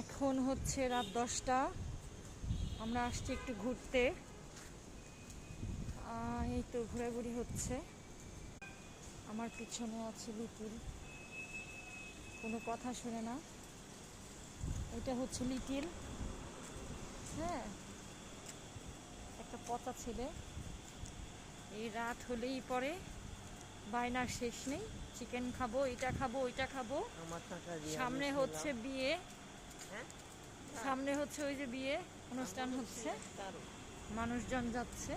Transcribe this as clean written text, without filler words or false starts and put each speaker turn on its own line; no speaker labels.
এখন হচ্ছে রাত 10টা। আমরা আসছি একটু ঘুরতে। এই তো ঘোরাঘুরি হচ্ছে। আমার পিছনে আছে লিটিল, কোনো কথা শোনে না। এটা হচ্ছে লিটিল। হ্যাঁ, একটা পচা ছেলে। এই রাত হলেই পরে বায়নার শেষ নেই। চিকেন খাবো, এটা খাবো, ওইটা খাবো। সামনে হচ্ছে বিয়ে, সামনে হচ্ছে ওই যে বিয়ে অনুষ্ঠান হচ্ছে, মানুষজন যাচ্ছে।